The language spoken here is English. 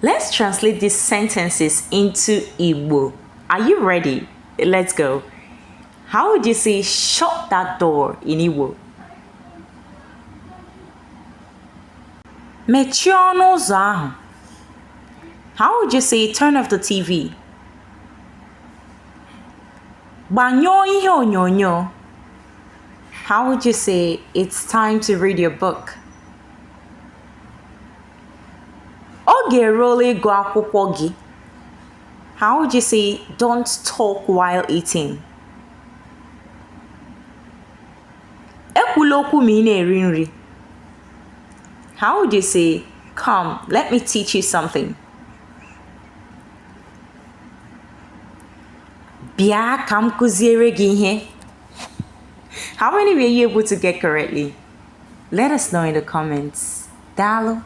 Let's translate these sentences into Igbo. Are you ready? Let's go. How would you say shut that door in Igbo? Mechie ọnụ ụzọ ahụ. How would you say turn off the TV? Gbanyụọ ihe onyonyo. How would you say it's time to read your book? Oge eruola ịgụ akwụkwọ gị. How would you say don't talk while eating? Ekwula okwu ma ị na-eri nri. How would you say come, let me teach you something? Bịa ka m kụziere gị ihe. How many were you able to get correctly? Let us know in the comments. Dalo.